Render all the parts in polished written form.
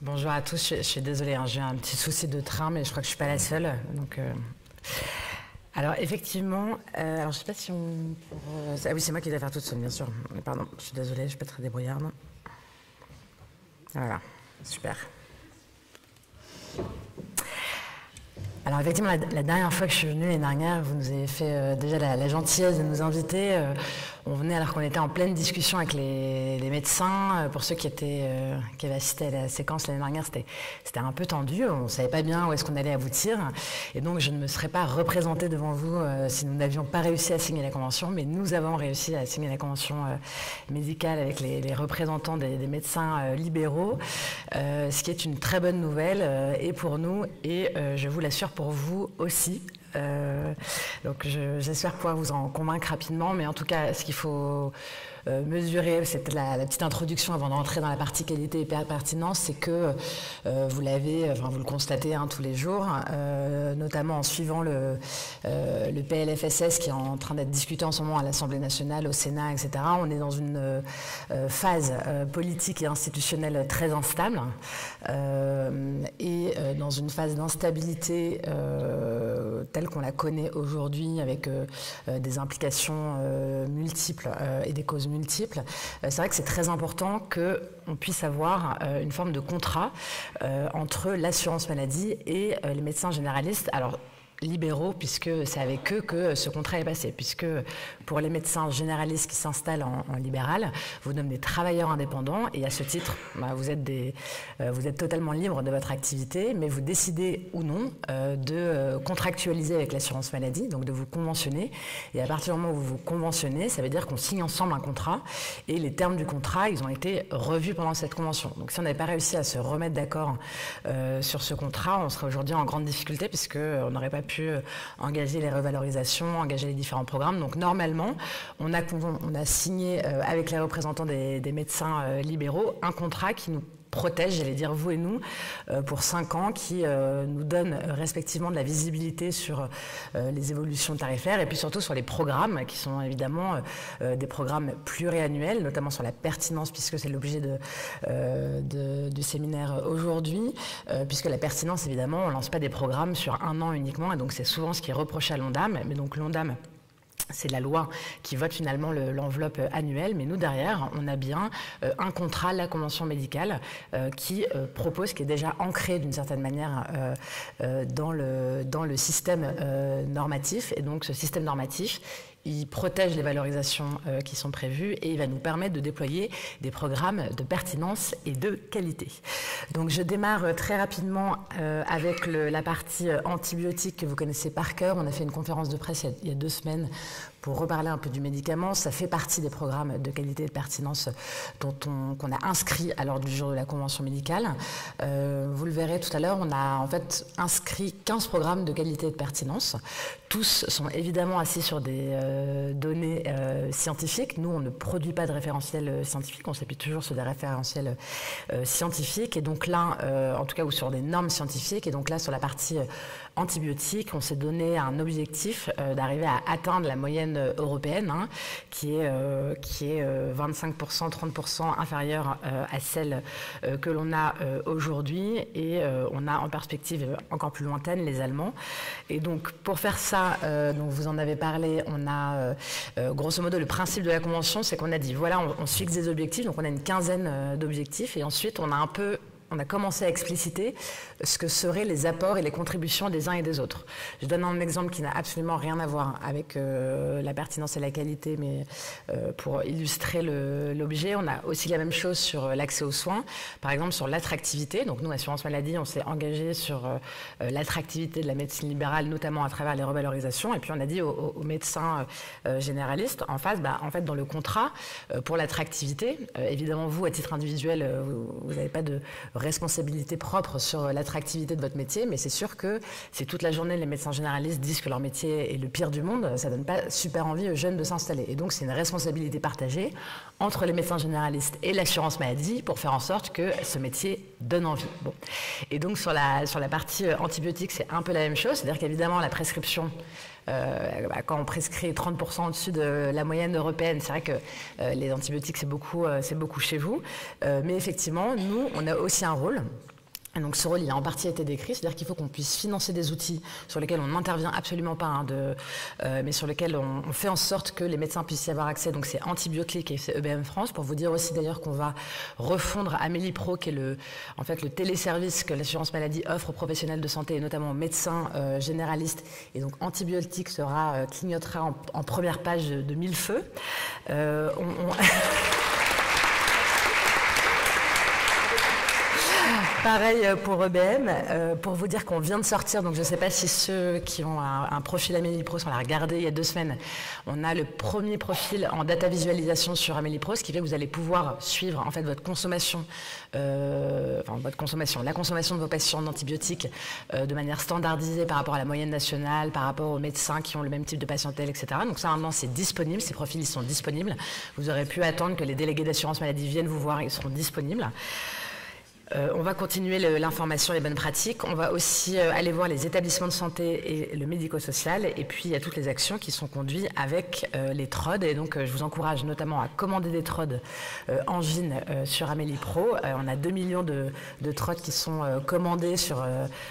Bonjour à tous, je suis désolée, hein, j'ai un petit souci de train, mais je crois que je ne suis pas la seule. Donc, alors effectivement, alors, je ne sais pas si on... Ah oui, c'est moi qui dois faire toute seule, bien sûr. Pardon, je suis désolée, je ne suis pas très débrouillarde. Voilà, super. Alors effectivement, la dernière fois que je suis venue, l'année dernière, vous nous avez fait déjà la gentillesse de nous inviter. On venait alors qu'on était en pleine discussion avec les médecins. Pour ceux qui avaient assisté à la séquence l'année dernière, c'était un peu tendu. On ne savait pas bien où est-ce qu'on allait aboutir. Et donc je ne me serais pas représentée devant vous si nous n'avions pas réussi à signer la convention. Mais nous avons réussi à signer la convention médicale avec les représentants des médecins libéraux, ce qui est une très bonne nouvelle et pour nous et je vous l'assure pour vous aussi. Donc j'espère pouvoir vous en convaincre rapidement, mais en tout cas ce qu'il faut mesurer, c'est peut-être la petite introduction avant d'entrer dans la partie qualité et pertinence, c'est que vous le constatez tous les jours, notamment en suivant le PLFSS qui est en train d'être discuté en ce moment à l'Assemblée nationale, au Sénat, etc. On est dans une phase politique et institutionnelle très instable et dans une phase d'instabilité telle qu'on la connaît aujourd'hui avec des implications multiples et des causes multiples. C'est vrai que c'est très important qu'on puisse avoir une forme de contrat entre l'assurance maladie et les médecins généralistes. Alors, libéraux, puisque c'est avec eux que ce contrat est passé, puisque pour les médecins généralistes qui s'installent en libéral, vous nommez des travailleurs indépendants et à ce titre, vous êtes totalement libre de votre activité, mais vous décidez ou non de contractualiser avec l'assurance maladie, donc de vous conventionner, et à partir du moment où vous vous conventionnez, ça veut dire qu'on signe ensemble un contrat, et les termes du contrat, ils ont été revus pendant cette convention. Donc si on n'avait pas réussi à se remettre d'accord sur ce contrat, on serait aujourd'hui en grande difficulté, puisqu'on n'aurait pas pu engager les revalorisations, engager les différents programmes. Donc normalement, on a signé avec les représentants des médecins libéraux un contrat qui nous protège, j'allais dire vous et nous, pour 5 ans, qui nous donne respectivement de la visibilité sur les évolutions tarifaires et puis surtout sur les programmes qui sont évidemment des programmes pluriannuels, notamment sur la pertinence, puisque c'est l'objet du séminaire aujourd'hui, puisque la pertinence, évidemment, on ne lance pas des programmes sur 1 an uniquement, et donc c'est souvent ce qui est reproché à l'ONDAM, mais donc l'ONDAM, c'est la loi qui vote finalement l'enveloppe annuelle, mais nous derrière, on a bien un contrat, la convention médicale, qui propose, qui est déjà ancré d'une certaine manière dans le système normatif, et donc ce système normatif, il protège les valorisations qui sont prévues et il va nous permettre de déployer des programmes de pertinence et de qualité. Donc je démarre très rapidement avec la partie antibiotique que vous connaissez par cœur. On a fait une conférence de presse il y a 2 semaines pour reparler un peu du médicament. Ça fait partie des programmes de qualité et de pertinence qu'on a inscrit à l'ordre du jour de la convention médicale. Vous le verrez tout à l'heure, on a en fait inscrit 15 programmes de qualité et de pertinence. Tous sont évidemment assis sur des données scientifiques. Nous, on ne produit pas de référentiels scientifiques, on s'appuie toujours sur des référentiels scientifiques. Et donc là, en tout cas, ou sur des normes scientifiques. Et donc là, sur la partie antibiotiques, on s'est donné un objectif d'arriver à atteindre la moyenne européenne, qui est 25%, 30% inférieure à celle que l'on a aujourd'hui, et on a en perspective encore plus lointaine les Allemands. Et donc pour faire ça, donc vous en avez parlé, on a grosso modo le principe de la convention, c'est qu'on a dit voilà, on se fixe des objectifs, donc on a une quinzaine d'objectifs, et ensuite on a commencé à expliciter ce que seraient les apports et les contributions des uns et des autres. Je donne un exemple qui n'a absolument rien à voir avec la pertinence et la qualité, mais pour illustrer l'objet, on a aussi la même chose sur l'accès aux soins, par exemple sur l'attractivité. Donc nous, Assurance Maladie, on s'est engagé sur l'attractivité de la médecine libérale, notamment à travers les revalorisations, et puis on a dit aux médecins généralistes en face, en fait, dans le contrat, pour l'attractivité, évidemment vous, à titre individuel, vous n'avez pas de responsabilité propre sur l'attractivité de votre métier, mais c'est sûr que si toute la journée les médecins généralistes disent que leur métier est le pire du monde, ça donne pas super envie aux jeunes de s'installer. Et donc c'est une responsabilité partagée entre les médecins généralistes et l'assurance maladie pour faire en sorte que ce métier donne envie. Bon. Et donc sur la partie antibiotique, c'est un peu la même chose, c'est-à-dire qu'évidemment la prescription quand on prescrit 30% au-dessus de la moyenne européenne, c'est vrai que les antibiotiques, c'est beaucoup chez vous. Mais effectivement, nous, on a aussi un rôle. Et donc ce rôle, il a en partie été décrit, c'est-à-dire qu'il faut qu'on puisse financer des outils sur lesquels on n'intervient absolument pas, mais sur lesquels on fait en sorte que les médecins puissent y avoir accès. Donc c'est Antibio-Click et c'est EBM France. Pour vous dire aussi d'ailleurs qu'on va refondre Amélie Pro, qui est le téléservice que l'assurance maladie offre aux professionnels de santé et notamment aux médecins généralistes. Et donc Antibiotique clignotera en première page de mille feux. Pareil pour EBM, pour vous dire qu'on vient de sortir, donc je ne sais pas si ceux qui ont un profil Amélie Pro sont allés regarder il y a 2 semaines, on a le premier profil en data visualisation sur Amélie Pro, ce qui fait que vous allez pouvoir suivre en fait votre consommation, la consommation de vos patients d'antibiotiques de manière standardisée par rapport à la moyenne nationale, par rapport aux médecins qui ont le même type de patientèle, etc. Donc ça maintenant c'est disponible, ces profils ils sont disponibles. Vous aurez pu attendre que les délégués d'assurance maladie viennent vous voir, ils seront disponibles. On va continuer l'information et les bonnes pratiques. On va aussi aller voir les établissements de santé et le médico-social. Et puis, il y a toutes les actions qui sont conduites avec les TROD. Et donc, je vous encourage notamment à commander des TROD angine sur Amélie Pro. On a 2 millions de TROD qui sont commandés sur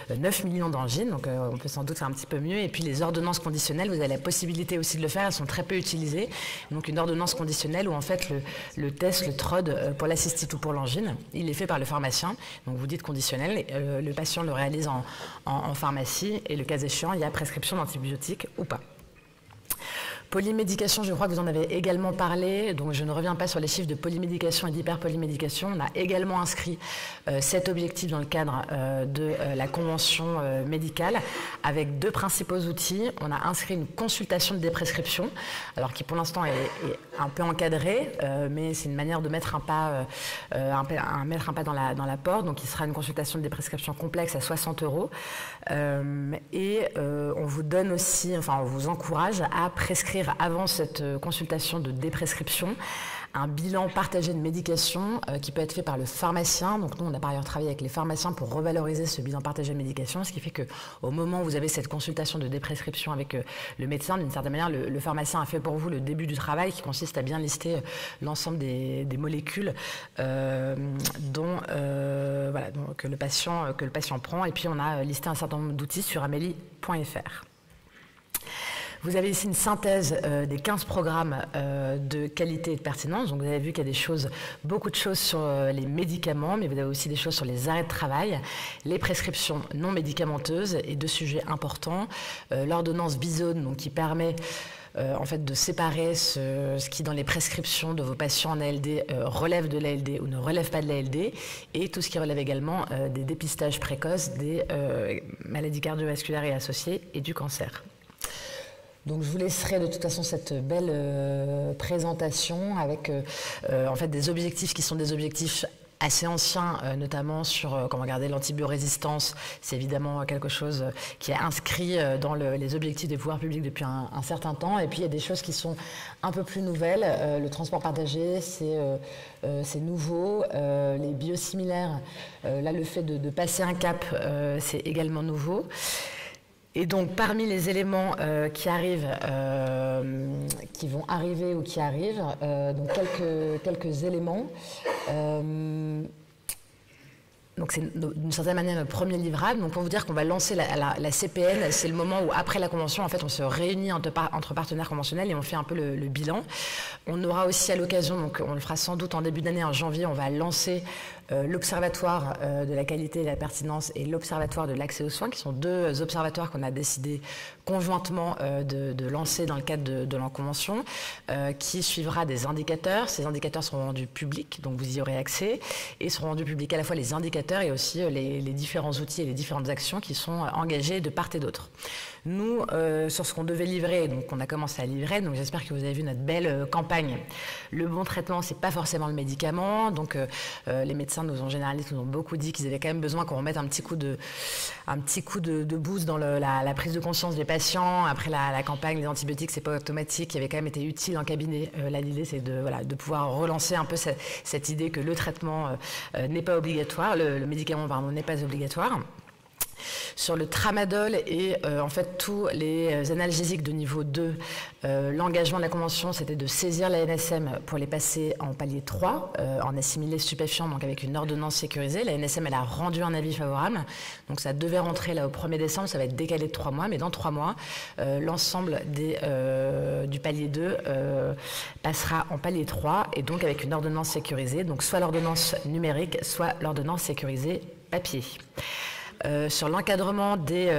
9 millions d'angines. Donc, on peut sans doute faire un petit peu mieux. Et puis, les ordonnances conditionnelles, vous avez la possibilité aussi de le faire. Elles sont très peu utilisées. Donc, une ordonnance conditionnelle où, en fait, le test, le TROD pour la cystite ou pour l'angine, il est fait par le pharmacien. Donc vous dites conditionnel, le patient le réalise en pharmacie et le cas échéant, il y a prescription d'antibiotiques ou pas. Polymédication, je crois que vous en avez également parlé, donc je ne reviens pas sur les chiffres de polymédication et d'hyperpolymédication. On a également inscrit cet objectif dans le cadre de la convention médicale avec 2 principaux outils. On a inscrit une consultation de déprescription, alors qui pour l'instant est un peu encadrée, mais c'est une manière de mettre un pas dans la porte. Donc il sera une consultation de déprescription complexe à 60 €. On vous donne aussi, on vous encourage à prescrire avant cette consultation de déprescription un bilan partagé de médication qui peut être fait par le pharmacien. Donc nous, on a par ailleurs travaillé avec les pharmaciens pour revaloriser ce bilan partagé de médication, ce qui fait qu'au moment où vous avez cette consultation de déprescription avec le médecin, d'une certaine manière, le pharmacien a fait pour vous le début du travail qui consiste à bien lister l'ensemble des molécules que le patient prend. Et puis on a listé un certain nombre d'outils sur amélie.fr. Vous avez ici une synthèse des 15 programmes de qualité et de pertinence. Donc vous avez vu qu'il y a beaucoup de choses sur les médicaments, mais vous avez aussi des choses sur les arrêts de travail, les prescriptions non médicamenteuses et 2 sujets importants. L'ordonnance Bizone, donc qui permet de séparer ce qui dans les prescriptions de vos patients en ALD relève de l'ALD ou ne relève pas de l'ALD, et tout ce qui relève également des dépistages précoces des maladies cardiovasculaires et associées et du cancer. Donc je vous laisserai de toute façon cette belle présentation avec des objectifs qui sont des objectifs assez anciens, notamment sur comment garder l'antibiorésistance. C'est évidemment quelque chose qui est inscrit dans les objectifs des pouvoirs publics depuis un certain temps. Et puis il y a des choses qui sont un peu plus nouvelles. Le transport partagé, c'est nouveau. Les biosimilaires, là le fait de passer un cap, c'est également nouveau. Et donc, parmi les éléments qui vont arriver ou qui arrivent, donc quelques éléments. Donc c'est d'une certaine manière notre premier livrable. Donc pour vous dire qu'on va lancer la CPN, c'est le moment où après la convention, en fait, on se réunit entre partenaires conventionnels et on fait un peu le bilan. On aura aussi à l'occasion, donc on le fera sans doute en début d'année, en janvier, on va lancer l'Observatoire de la qualité et de la pertinence et l'Observatoire de l'accès aux soins, qui sont 2 observatoires qu'on a décidé conjointement de lancer dans le cadre de la convention, qui suivra des indicateurs. Ces indicateurs seront rendus publics, donc vous y aurez accès, et seront rendus publics à la fois les indicateurs et aussi les différents outils et les différentes actions qui sont engagées de part et d'autre. Nous, sur ce qu'on devait livrer, donc on a commencé à livrer, donc j'espère que vous avez vu notre belle campagne. Le bon traitement, c'est pas forcément le médicament, donc les médecins généralistes nous ont beaucoup dit qu'ils avaient quand même besoin qu'on remette un petit coup de boost dans la prise de conscience des patients. Après la campagne, les antibiotiques, c'est pas automatique, qui avait quand même été utile en cabinet. Là, l'idée, c'est de pouvoir relancer un peu cette idée que le traitement n'est pas obligatoire, le médicament, pardon, n'est pas obligatoire. Sur le tramadol et en fait tous les analgésiques de niveau 2, l'engagement de la Convention, c'était de saisir la NSM pour les passer en palier 3, en assimilé stupéfiant, donc avec une ordonnance sécurisée. La NSM, elle a rendu un avis favorable, donc ça devait rentrer là au 1er décembre, ça va être décalé de 3 mois, mais dans 3 mois, l'ensemble du palier 2 passera en palier 3, et donc avec une ordonnance sécurisée, donc soit l'ordonnance numérique, soit l'ordonnance sécurisée papier. Sur l'encadrement des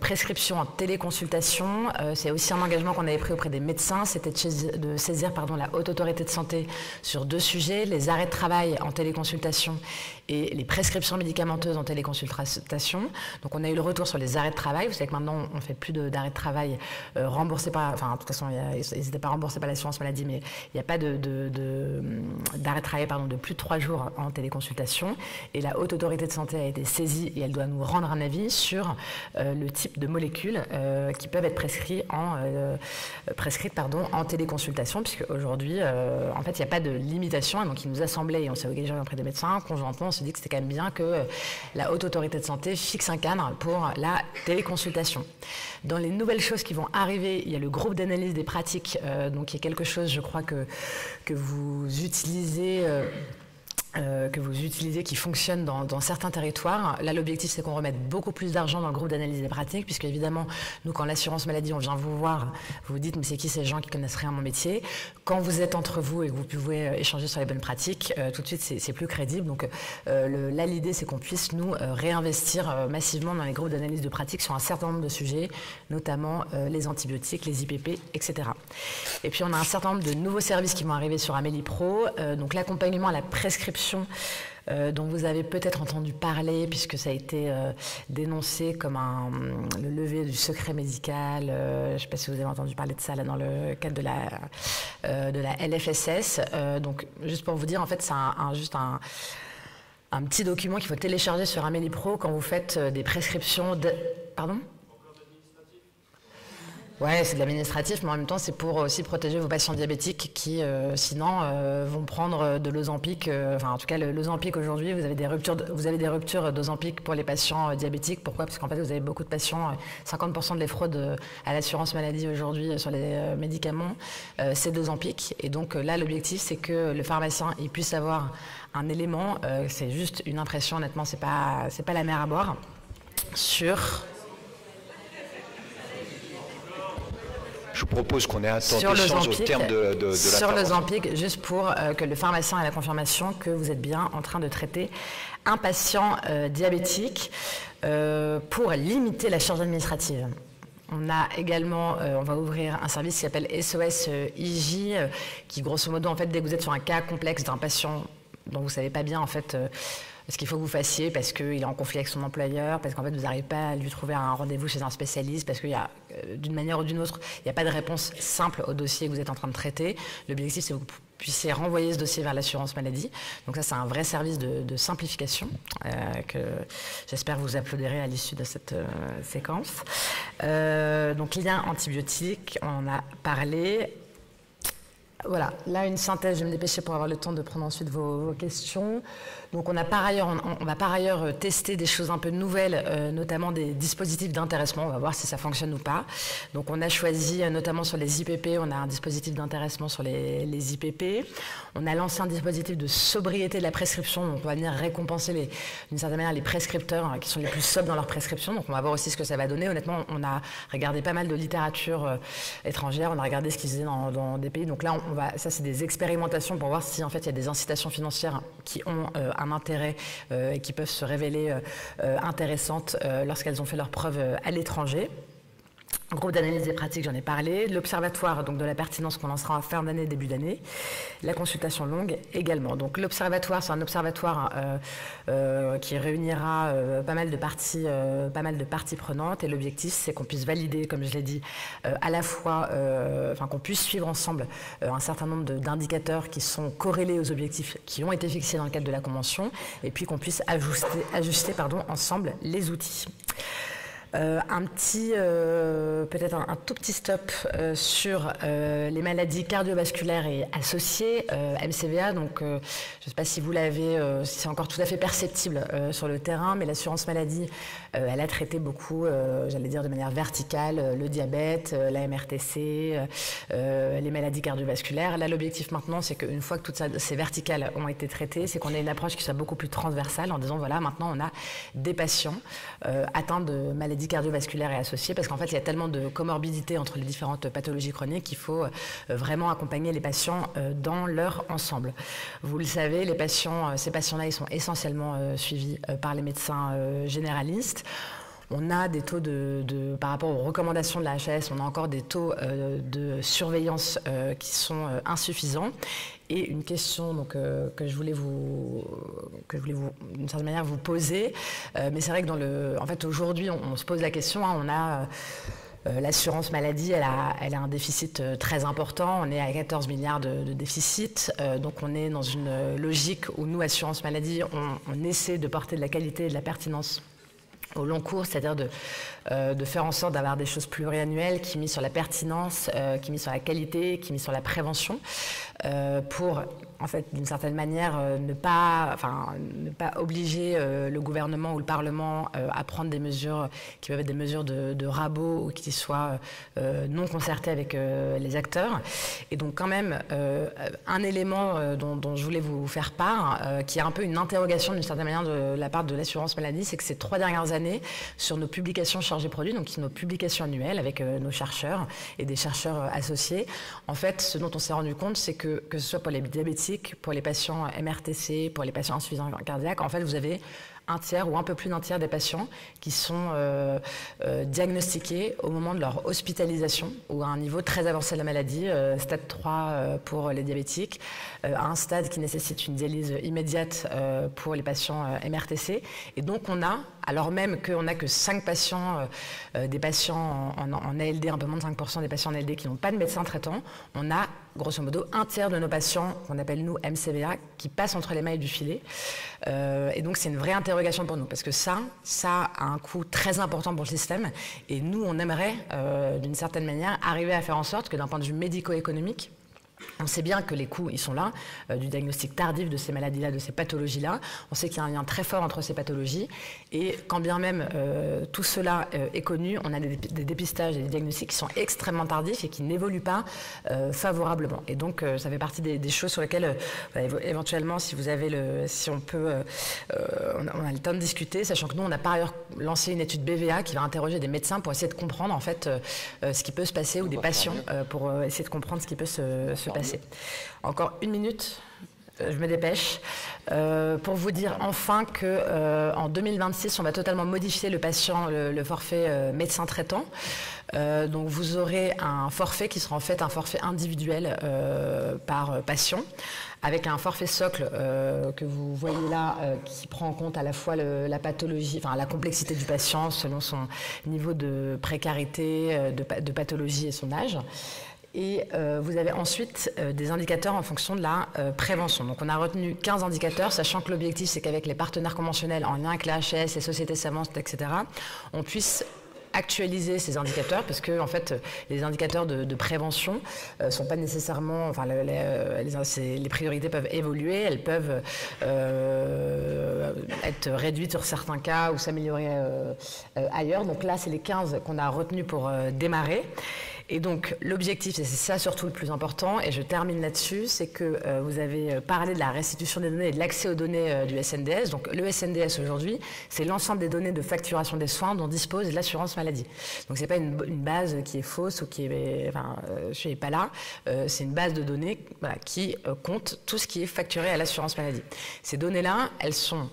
prescriptions en téléconsultation, c'est aussi un engagement qu'on avait pris auprès des médecins, c'était de saisir la Haute Autorité de Santé sur 2 sujets, les arrêts de travail en téléconsultation et les prescriptions médicamenteuses en téléconsultation. Donc on a eu le retour sur les arrêts de travail. Vous savez que maintenant on ne fait plus d'arrêts de travail remboursés par, enfin de toute façon ils n'étaient pas remboursés par l'assurance maladie, mais il n'y a pas d'arrêt de travail de plus de 3 jours en téléconsultation. Et la Haute Autorité de Santé a été saisie et elle doit nous rendre un avis sur le type de molécules qui peuvent être prescrites en téléconsultation, puisque aujourd'hui en fait il n'y a pas de limitation, et donc il nous a semblé, et on s'est engagé auprès des médecins, conjointement on s'est dit que c'était quand même bien que la Haute Autorité de Santé fixe un cadre pour la téléconsultation. Dans les nouvelles choses qui vont arriver, il y a le groupe d'analyse des pratiques, donc il y a quelque chose je crois que vous utilisez qui fonctionne dans certains territoires. Là, l'objectif, c'est qu'on remette beaucoup plus d'argent dans le groupe d'analyse des pratiques, puisque évidemment, nous, quand l'assurance maladie, on vient vous voir, vous vous dites, mais c'est qui ces gens qui connaissent rien à mon métier? Quand vous êtes entre vous et que vous pouvez échanger sur les bonnes pratiques, tout de suite, c'est plus crédible. Donc là, l'idée, c'est qu'on puisse, nous, réinvestir massivement dans les groupes d'analyse de pratiques sur un certain nombre de sujets, notamment les antibiotiques, les IPP, etc. Et puis, on a un certain nombre de nouveaux services qui vont arriver sur Amélie Pro, donc l'accompagnement à la prescription dont vous avez peut-être entendu parler, puisque ça a été dénoncé comme le lever du secret médical. Je ne sais pas si vous avez entendu parler de ça là, dans le cadre de la LFSS. Donc, juste pour vous dire, en fait, c'est juste un petit document qu'il faut télécharger sur Amélie Pro quand vous faites des prescriptions de... Pardon ? Ouais, c'est de l'administratif, mais en même temps, c'est pour aussi protéger vos patients diabétiques qui, sinon, vont prendre de l'Ozempic. Enfin, en tout cas, l'Ozempic aujourd'hui, vous avez des ruptures d'Ozempic pour les patients diabétiques. Pourquoi? Parce qu'en fait, vous avez beaucoup de patients, 50% de les fraudes à l'assurance maladie aujourd'hui sur les médicaments, c'est d'Ozempic. Et donc là, l'objectif, c'est que le pharmacien il puisse avoir un élément, c'est juste une impression, honnêtement, c'est pas la mer à boire, sur... Je vous propose qu'on ait un temps d'échange au terme de la sur l'Ozempic, juste pour que le pharmacien ait la confirmation que vous êtes bien en train de traiter un patient diabétique pour limiter la charge administrative. On a également, on va ouvrir un service qui s'appelle SOS IJ, qui grosso modo, en fait, dès que vous êtes sur un cas complexe d'un patient dont vous ne savez pas bien, en fait, ce qu'il faut que vous fassiez parce qu'il est en conflit avec son employeur, parce qu'en fait, vous n'arrivez pas à lui trouver un rendez-vous chez un spécialiste, parce qu'il y a, d'une manière ou d'une autre, il n'y a pas de réponse simple au dossier que vous êtes en train de traiter. L'objectif, c'est que vous puissiez renvoyer ce dossier vers l'assurance maladie. Donc ça, c'est un vrai service de simplification que j'espère que vous applaudirez à l'issue de cette séquence. Donc, lien antibiotique, on en a parlé. Voilà, là une synthèse, je vais me dépêcher pour avoir le temps de prendre ensuite vos questions. Donc on va par ailleurs tester des choses un peu nouvelles, notamment des dispositifs d'intéressement, on va voir si ça fonctionne ou pas. Donc on a choisi, notamment sur les IPP, on a un dispositif d'intéressement sur les IPP. On a lancé un dispositif de sobriété de la prescription, donc on va venir récompenser d'une certaine manière les prescripteurs qui sont les plus sobres dans leur prescription. Donc on va voir aussi ce que ça va donner. Honnêtement, on a regardé pas mal de littérature étrangère, on a regardé ce qu'ils faisaient dans des pays. Donc là, ça c'est des expérimentations pour voir si en fait il y a des incitations financières qui ont un intérêt et qui peuvent se révéler intéressantes lorsqu'elles ont fait leurs preuves à l'étranger. Groupe d'analyse des pratiques, j'en ai parlé. L'observatoire donc de la pertinence qu'on lancera en fin d'année, début d'année. La consultation longue également. Donc l'observatoire, c'est un observatoire qui réunira pas mal de parties prenantes. Et l'objectif, c'est qu'on puisse valider, comme je l'ai dit, à la fois, qu'on puisse suivre ensemble un certain nombre d'indicateurs qui sont corrélés aux objectifs qui ont été fixés dans le cadre de la Convention, et puis qu'on puisse ajuster ensemble les outils. Peut-être un tout petit stop sur les maladies cardiovasculaires et associées, MCVA. Donc, je ne sais pas si vous l'avez, si c'est encore tout à fait perceptible sur le terrain, mais l'assurance maladie, elle a traité beaucoup, j'allais dire de manière verticale, le diabète, la MRTC, les maladies cardiovasculaires. Là, l'objectif maintenant, c'est qu'une fois que toutes ces verticales ont été traitées, c'est qu'on ait une approche qui soit beaucoup plus transversale en disant, voilà, maintenant on a des patients atteints de maladies cardiovasculaires et associées, parce qu'en fait, il y a tellement de comorbidités entre les différentes pathologies chroniques qu'il faut vraiment accompagner les patients dans leur ensemble. Vous le savez, ces patients-là, ils sont essentiellement suivis par les médecins généralistes. On a des taux par rapport aux recommandations de la HAS, on a encore des taux de surveillance qui sont insuffisants. Et une question donc, que je voulais d'une certaine manière vous poser, mais c'est vrai que en fait aujourd'hui on se pose la question, on a l'assurance maladie, elle a un déficit très important. On est à 14 milliards de déficit. Donc on est dans une logique où nous, assurance maladie, on essaie de porter de la qualité et de la pertinence au long cours, c'est-à-dire de faire en sorte d'avoir des choses pluriannuelles qui misent sur la pertinence, qui misent sur la qualité, qui misent sur la prévention, pour, en fait, d'une certaine manière, ne pas obliger le gouvernement ou le Parlement à prendre des mesures qui peuvent être des mesures de rabot ou qui soient non concertées avec les acteurs. Et donc, quand même, un élément dont je voulais vous faire part, qui est un peu une interrogation d'une certaine manière de la part de l'assurance maladie, c'est que ces 3 dernières années, sur nos publications chargées produits, donc nos publications annuelles avec nos chercheurs et des chercheurs associés, en fait, ce dont on s'est rendu compte, c'est que ce soit pour les diabétiques, pour les patients MRTC, pour les patients insuffisants cardiaques, en fait, vous avez un tiers ou un peu plus d'un tiers des patients qui sont diagnostiqués au moment de leur hospitalisation ou à un niveau très avancé de la maladie, stade 3 pour les diabétiques, à un stade qui nécessite une dialyse immédiate pour les patients MRTC. Et donc on a, alors même qu'on n'a que 5 patients, des patients en ALD, un peu moins de 5% des patients en ALD qui n'ont pas de médecin traitant, on a grosso modo un tiers de nos patients, qu'on appelle nous MCVA, qui passent entre les mailles du filet. Et donc c'est une vraie interrogation pour nous, parce que ça a un coût très important pour le système. Et nous, on aimerait, d'une certaine manière, arriver à faire en sorte que d'un point de vue médico-économique, on sait bien que les coûts, ils sont là, du diagnostic tardif de ces maladies-là, de ces pathologies-là. On sait qu'il y a un lien très fort entre ces pathologies. Et quand bien même tout cela est connu, on a des dépistages et des diagnostics qui sont extrêmement tardifs et qui n'évoluent pas favorablement. Et donc, ça fait partie des choses sur lesquelles, éventuellement, si on peut, on a le temps de discuter, sachant que nous, on a par ailleurs lancé une étude BVA qui va interroger des médecins pour essayer de comprendre, en fait, ce qui peut se passer, ou des patients, pour essayer de comprendre ce qui peut se passer. Encore 1 minute, je me dépêche, pour vous dire enfin qu'en 2026, on va totalement modifier le forfait médecin traitant. Donc vous aurez un forfait qui sera en fait un forfait individuel par patient, avec un forfait socle que vous voyez là, qui prend en compte à la fois la pathologie, enfin la complexité du patient selon son niveau de précarité, de pathologie et son âge. Et vous avez ensuite des indicateurs en fonction de la prévention. Donc on a retenu 15 indicateurs, sachant que l'objectif c'est qu'avec les partenaires conventionnels, en lien avec la HAS, les sociétés savantes, etc., on puisse actualiser ces indicateurs, parce que en fait les indicateurs de prévention sont pas nécessairement, enfin les priorités peuvent évoluer, elles peuvent être réduites sur certains cas ou s'améliorer ailleurs. Donc là c'est les 15 qu'on a retenus pour démarrer. Et donc l'objectif, et c'est ça surtout le plus important, et je termine là-dessus, c'est que vous avez parlé de la restitution des données et de l'accès aux données du SNDS. Donc le SNDS aujourd'hui, c'est l'ensemble des données de facturation des soins dont dispose l'assurance maladie. Donc c'est pas une base qui est fausse ou qui est, enfin, je suis pas là. C'est une base de données qui compte tout ce qui est facturé à l'assurance maladie. Ces données-là, elles sont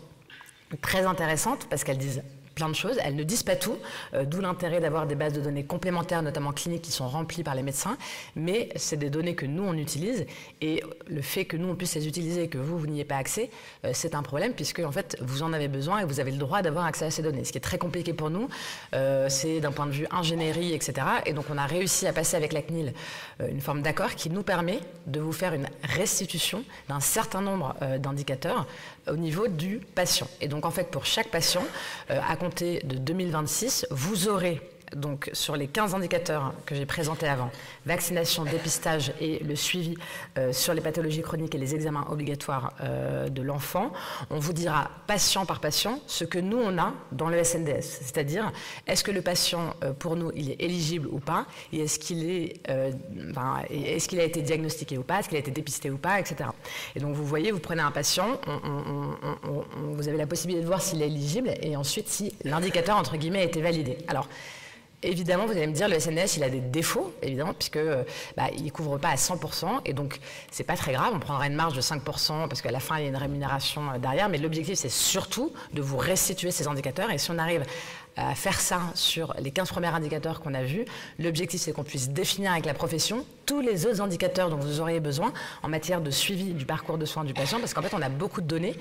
très intéressantes parce qu'elles disent plein de choses, elles ne disent pas tout, d'où l'intérêt d'avoir des bases de données complémentaires, notamment cliniques, qui sont remplies par les médecins, mais c'est des données que nous, on utilise, et le fait que nous, on puisse les utiliser et que vous n'y ayez pas accès, c'est un problème, puisque en fait, vous en avez besoin et vous avez le droit d'avoir accès à ces données. Ce qui est très compliqué pour nous, c'est d'un point de vue ingénierie, etc. Et donc, on a réussi à passer avec la CNIL une forme d'accord qui nous permet de vous faire une restitution d'un certain nombre d'indicateurs au niveau du patient. Et donc, en fait, pour chaque patient, à compter de 2026, vous aurez donc sur les 15 indicateurs que j'ai présentés avant, vaccination, dépistage et le suivi sur les pathologies chroniques et les examens obligatoires de l'enfant, on vous dira patient par patient ce que nous on a dans le SNDS, c'est-à-dire est-ce que le patient pour nous il est éligible ou pas, et est-ce qu'il a été diagnostiqué ou pas, est-ce qu'il a été dépisté ou pas, etc. Et donc vous voyez, vous prenez un patient, vous avez la possibilité de voir s'il est éligible et ensuite si l'indicateur entre guillemets a été validé. Alors évidemment, vous allez me dire, le SNDS, il a des défauts, évidemment, puisque il ne couvre pas à 100%, et donc c'est pas très grave, on prendra une marge de 5%, parce qu'à la fin, il y a une rémunération derrière, mais l'objectif, c'est surtout de vous restituer ces indicateurs, et si on arrive à faire ça sur les 15 premiers indicateurs qu'on a vus, l'objectif, c'est qu'on puisse définir avec la profession tous les autres indicateurs dont vous auriez besoin en matière de suivi du parcours de soins du patient, parce qu'en fait, on a beaucoup de données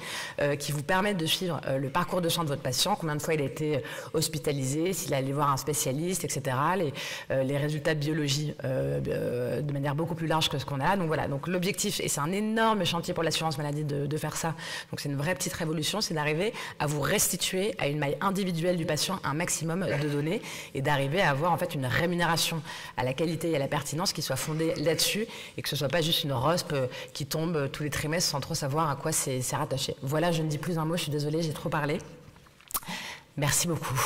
qui vous permettent de suivre le parcours de soins de votre patient, combien de fois il a été hospitalisé, s'il est allé voir un spécialiste, etc., les résultats de biologie de manière beaucoup plus large que ce qu'on a. Donc voilà, donc l'objectif, et c'est un énorme chantier pour l'assurance maladie de faire ça, donc c'est une vraie petite révolution, c'est d'arriver à vous restituer à une maille individuelle du patient un maximum de données et d'arriver à avoir en fait une rémunération à la qualité et à la pertinence qui soit fondée là-dessus et que ce soit pas juste une ROSP qui tombe tous les trimestres sans trop savoir à quoi c'est rattaché. Voilà, je ne dis plus un mot, je suis désolée, j'ai trop parlé. Merci beaucoup.